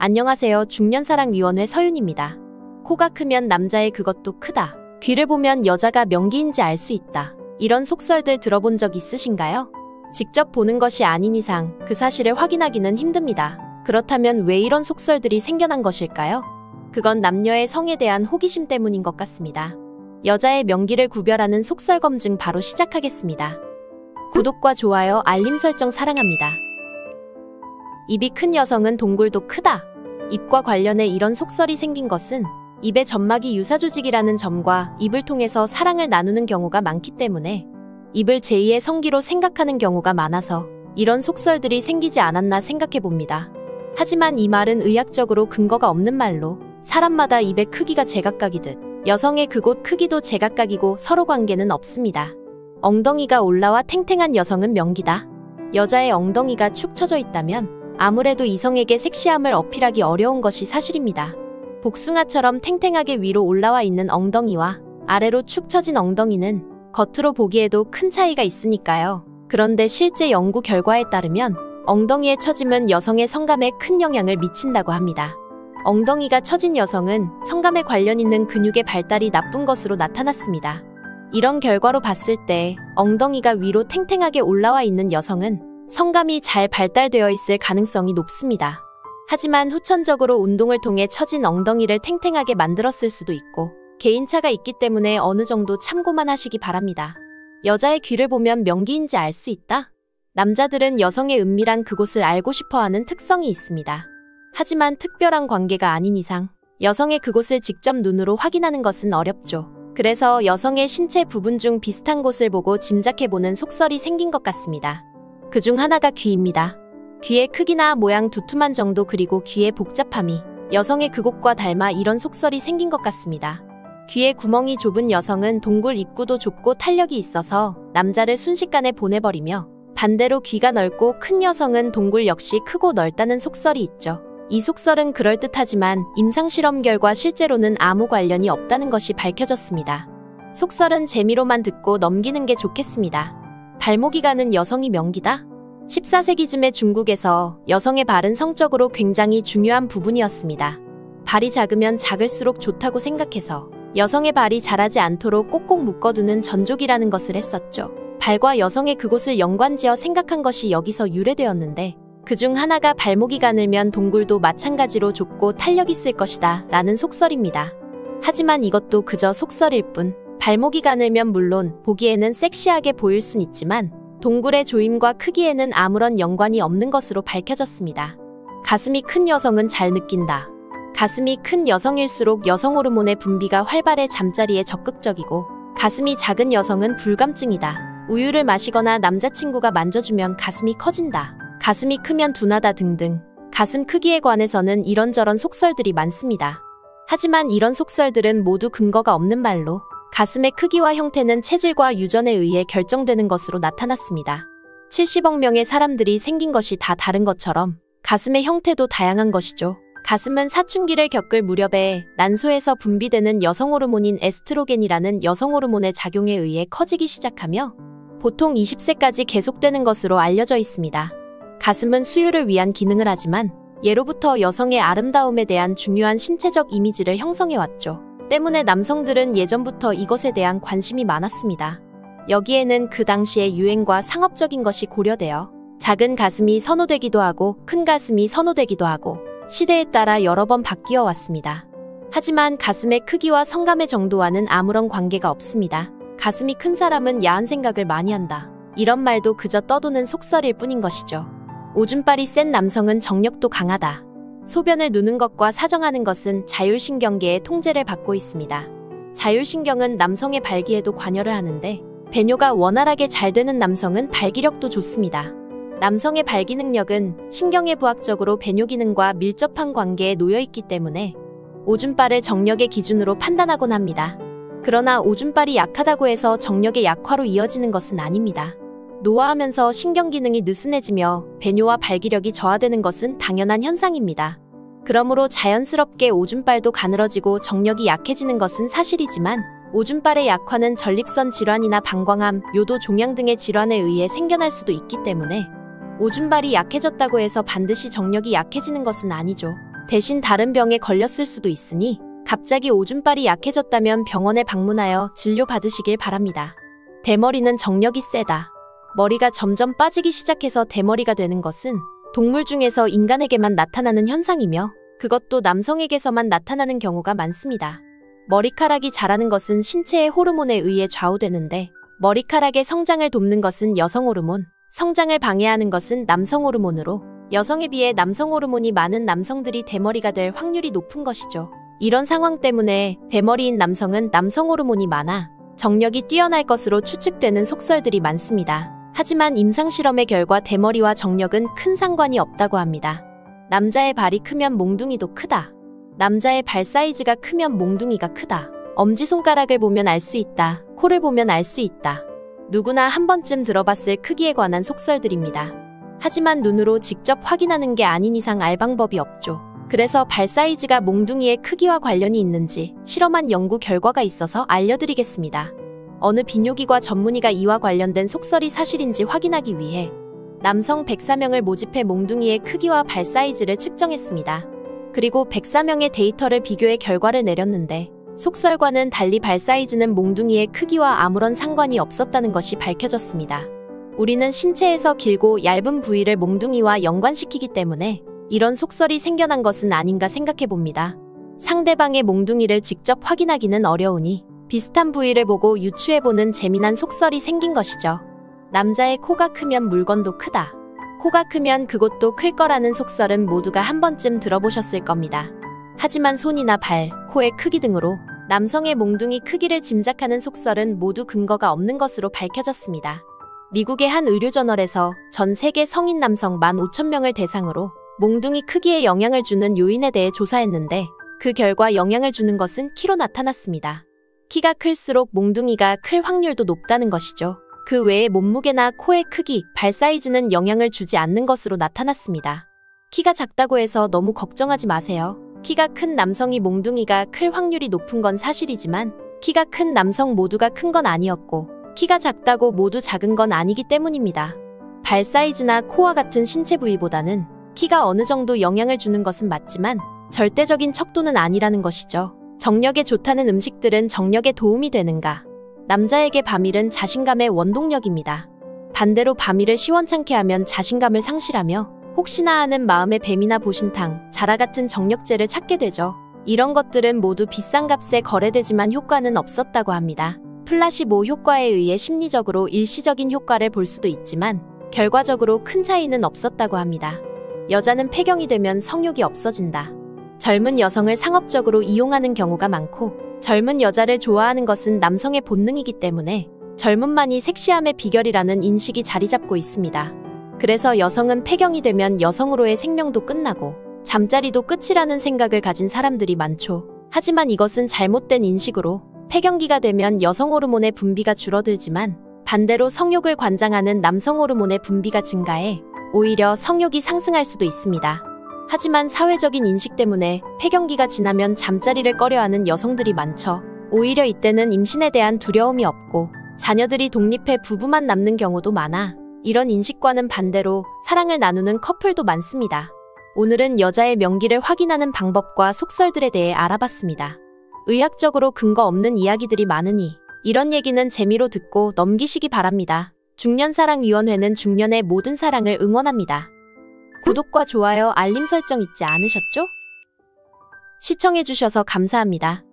안녕하세요. 중년사랑위원회 서윤입니다. 코가 크면 남자의 그것도 크다. 귀를 보면 여자가 명기인지 알 수 있다. 이런 속설들 들어본 적 있으신가요? 직접 보는 것이 아닌 이상 그 사실을 확인하기는 힘듭니다. 그렇다면 왜 이런 속설들이 생겨난 것일까요? 그건 남녀의 성에 대한 호기심 때문인 것 같습니다. 여자의 명기를 구별하는 속설 검증 바로 시작하겠습니다. 구독과 좋아요, 알림 설정 사랑합니다. 입이 큰 여성은 동굴도 크다. 입과 관련해 이런 속설이 생긴 것은 입의 점막이 유사조직이라는 점과 입을 통해서 사랑을 나누는 경우가 많기 때문에 입을 제2의 성기로 생각하는 경우가 많아서 이런 속설들이 생기지 않았나 생각해 봅니다. 하지만 이 말은 의학적으로 근거가 없는 말로 사람마다 입의 크기가 제각각이듯 여성의 그곳 크기도 제각각이고 서로 관계는 없습니다. 엉덩이가 올라와 탱탱한 여성은 명기다. 여자의 엉덩이가 축 처져 있다면 아무래도 이성에게 섹시함을 어필하기 어려운 것이 사실입니다. 복숭아처럼 탱탱하게 위로 올라와 있는 엉덩이와 아래로 축 처진 엉덩이는 겉으로 보기에도 큰 차이가 있으니까요. 그런데 실제 연구 결과에 따르면 엉덩이의 처짐은 여성의 성감에 큰 영향을 미친다고 합니다. 엉덩이가 처진 여성은 성감에 관련 있는 근육의 발달이 나쁜 것으로 나타났습니다. 이런 결과로 봤을 때 엉덩이가 위로 탱탱하게 올라와 있는 여성은 성감이 잘 발달되어 있을 가능성이 높습니다. 하지만 후천적으로 운동을 통해 처진 엉덩이를 탱탱하게 만들었을 수도 있고 개인차가 있기 때문에 어느 정도 참고만 하시기 바랍니다. 여자의 귀를 보면 명기인지 알 수 있다? 남자들은 여성의 은밀한 그곳을 알고 싶어하는 특성이 있습니다. 하지만 특별한 관계가 아닌 이상 여성의 그곳을 직접 눈으로 확인하는 것은 어렵죠. 그래서 여성의 신체 부분 중 비슷한 곳을 보고 짐작해보는 속설이 생긴 것 같습니다. 그중 하나가 귀입니다. 귀의 크기나 모양 두툼한 정도 그리고 귀의 복잡함이 여성의 그곳과 닮아 이런 속설이 생긴 것 같습니다. 귀의 구멍이 좁은 여성은 동굴 입구도 좁고 탄력이 있어서 남자를 순식간에 보내버리며 반대로 귀가 넓고 큰 여성은 동굴 역시 크고 넓다는 속설이 있죠. 이 속설은 그럴듯하지만 임상실험 결과 실제로는 아무 관련이 없다는 것이 밝혀졌습니다. 속설은 재미로만 듣고 넘기는 게 좋겠습니다. 발목이 가는 여성이 명기다? 14세기쯤에 중국에서 여성의 발은 성적으로 굉장히 중요한 부분이었습니다. 발이 작으면 작을수록 좋다고 생각해서 여성의 발이 자라지 않도록 꼭꼭 묶어두는 전족이라는 것을 했었죠. 발과 여성의 그곳을 연관지어 생각한 것이 여기서 유래되었는데 그중 하나가 발목이 가늘면 동굴도 마찬가지로 좁고 탄력 있을 것이다 라는 속설입니다. 하지만 이것도 그저 속설일 뿐 발목이 가늘면 물론 보기에는 섹시하게 보일 순 있지만 동굴의 조임과 크기에는 아무런 연관이 없는 것으로 밝혀졌습니다. 가슴이 큰 여성은 잘 느낀다. 가슴이 큰 여성일수록 여성 호르몬의 분비가 활발해 잠자리에 적극적이고 가슴이 작은 여성은 불감증이다. 우유를 마시거나 남자친구가 만져주면 가슴이 커진다. 가슴이 크면 둔하다 등등 가슴 크기에 관해서는 이런저런 속설들이 많습니다. 하지만 이런 속설들은 모두 근거가 없는 말로 가슴의 크기와 형태는 체질과 유전에 의해 결정되는 것으로 나타났습니다. 70억 명의 사람들이 생긴 것이 다 다른 것처럼 가슴의 형태도 다양한 것이죠. 가슴은 사춘기를 겪을 무렵에 난소에서 분비되는 여성 호르몬인 에스트로겐이라는 여성 호르몬의 작용에 의해 커지기 시작하며 보통 20세까지 계속되는 것으로 알려져 있습니다. 가슴은 수유를 위한 기능을 하지만 예로부터 여성의 아름다움에 대한 중요한 신체적 이미지를 형성해왔죠. 때문에 남성들은 예전부터 이것에 대한 관심이 많았습니다. 여기에는 그 당시의 유행과 상업적인 것이 고려되어 작은 가슴이 선호되기도 하고 큰 가슴이 선호되기도 하고 시대에 따라 여러 번 바뀌어 왔습니다. 하지만 가슴의 크기와 성감의 정도와는 아무런 관계가 없습니다. 가슴이 큰 사람은 야한 생각을 많이 한다. 이런 말도 그저 떠도는 속설일 뿐인 것이죠. 오줌발이 센 남성은 정력도 강하다. 소변을 누는 것과 사정하는 것은 자율신경계의 통제를 받고 있습니다. 자율신경은 남성의 발기에도 관여를 하는데 배뇨가 원활하게 잘 되는 남성은 발기력도 좋습니다. 남성의 발기 능력은 신경의 부학적으로 배뇨 기능과 밀접한 관계에 놓여 있기 때문에 오줌발을 정력의 기준으로 판단하곤 합니다. 그러나 오줌발이 약하다고 해서 정력의 약화로 이어지는 것은 아닙니다. 노화하면서 신경기능이 느슨해지며 배뇨와 발기력이 저하되는 것은 당연한 현상입니다. 그러므로 자연스럽게 오줌발도 가늘어지고 정력이 약해지는 것은 사실이지만 오줌발의 약화는 전립선 질환이나 방광암, 요도 종양 등의 질환에 의해 생겨날 수도 있기 때문에 오줌발이 약해졌다고 해서 반드시 정력이 약해지는 것은 아니죠. 대신 다른 병에 걸렸을 수도 있으니 갑자기 오줌빨이 약해졌다면 병원에 방문하여 진료 받으시길 바랍니다. 대머리는 정력이 세다. 머리가 점점 빠지기 시작해서 대머리가 되는 것은 동물 중에서 인간에게만 나타나는 현상이며 그것도 남성에게서만 나타나는 경우가 많습니다. 머리카락이 자라는 것은 신체의 호르몬에 의해 좌우되는데 머리카락의 성장을 돕는 것은 여성 호르몬, 성장을 방해하는 것은 남성 호르몬으로 여성에 비해 남성 호르몬이 많은 남성들이 대머리가 될 확률이 높은 것이죠. 이런 상황 때문에 대머리인 남성은 남성 호르몬이 많아 정력이 뛰어날 것으로 추측되는 속설들이 많습니다. 하지만 임상실험의 결과 대머리와 정력은 큰 상관이 없다고 합니다. 남자의 발이 크면 몽둥이도 크다. 남자의 발 사이즈가 크면 몽둥이가 크다. 엄지손가락을 보면 알 수 있다. 코를 보면 알 수 있다. 누구나 한 번쯤 들어봤을 크기에 관한 속설들입니다. 하지만 눈으로 직접 확인하는 게 아닌 이상 알 방법이 없죠. 그래서 발 사이즈가 몽둥이의 크기와 관련이 있는지 실험한 연구 결과가 있어서 알려드리겠습니다. 어느 비뇨기과 전문의가 이와 관련된 속설이 사실인지 확인하기 위해 남성 104명을 모집해 몽둥이의 크기와 발 사이즈를 측정했습니다. 그리고 104명의 데이터를 비교해 결과를 내렸는데 속설과는 달리 발 사이즈는 몽둥이의 크기와 아무런 상관이 없었다는 것이 밝혀졌습니다. 우리는 신체에서 길고 얇은 부위를 몽둥이와 연관시키기 때문에 이런 속설이 생겨난 것은 아닌가 생각해봅니다. 상대방의 몽둥이를 직접 확인하기는 어려우니 비슷한 부위를 보고 유추해보는 재미난 속설이 생긴 것이죠. 남자의 코가 크면 물건도 크다. 코가 크면 그곳도 클 거라는 속설은 모두가 한 번쯤 들어보셨을 겁니다. 하지만 손이나 발, 코의 크기 등으로 남성의 몽둥이 크기를 짐작하는 속설은 모두 근거가 없는 것으로 밝혀졌습니다. 미국의 한 의료저널에서 전 세계 성인 남성 15,000명을 대상으로 몽둥이 크기에 영향을 주는 요인에 대해 조사했는데 그 결과 영향을 주는 것은 키로 나타났습니다. 키가 클수록 몽둥이가 클 확률도 높다는 것이죠. 그 외에 몸무게나 코의 크기, 발 사이즈는 영향을 주지 않는 것으로 나타났습니다. 키가 작다고 해서 너무 걱정하지 마세요. 키가 큰 남성이 몽둥이가 클 확률이 높은 건 사실이지만 키가 큰 남성 모두가 큰 건 아니었고 키가 작다고 모두 작은 건 아니기 때문입니다. 발 사이즈나 코와 같은 신체 부위보다는 키가 어느 정도 영향을 주는 것은 맞지만 절대적인 척도는 아니라는 것이죠. 정력에 좋다는 음식들은 정력에 도움이 되는가? 남자에게 바밀은 자신감의 원동력입니다. 반대로 바밀을 시원찮게 하면 자신감을 상실하며 혹시나 하는 마음에 뱀이나 보신탕, 자라 같은 정력제를 찾게 되죠. 이런 것들은 모두 비싼 값에 거래되지만 효과는 없었다고 합니다. 플라시보 효과에 의해 심리적으로 일시적인 효과를 볼 수도 있지만 결과적으로 큰 차이는 없었다고 합니다. 여자는 폐경이 되면 성욕이 없어진다. 젊은 여성을 상업적으로 이용하는 경우가 많고 젊은 여자를 좋아하는 것은 남성의 본능이기 때문에 젊음만이 섹시함의 비결이라는 인식이 자리 잡고 있습니다. 그래서 여성은 폐경이 되면 여성으로의 생명도 끝나고 잠자리도 끝이라는 생각을 가진 사람들이 많죠. 하지만 이것은 잘못된 인식으로 폐경기가 되면 여성 호르몬의 분비가 줄어들지만 반대로 성욕을 관장하는 남성 호르몬의 분비가 증가해 오히려 성욕이 상승할 수도 있습니다. 하지만 사회적인 인식 때문에 폐경기가 지나면 잠자리를 꺼려하는 여성들이 많죠. 오히려 이때는 임신에 대한 두려움이 없고 자녀들이 독립해 부부만 남는 경우도 많아 이런 인식과는 반대로 사랑을 나누는 커플도 많습니다. 오늘은 여자의 명기를 확인하는 방법과 속설들에 대해 알아봤습니다. 의학적으로 근거 없는 이야기들이 많으니 이런 얘기는 재미로 듣고 넘기시기 바랍니다. 중년사랑위원회는 중년의 모든 사랑을 응원합니다. 구독과 좋아요, 알림 설정 잊지 않으셨죠? 시청해주셔서 감사합니다.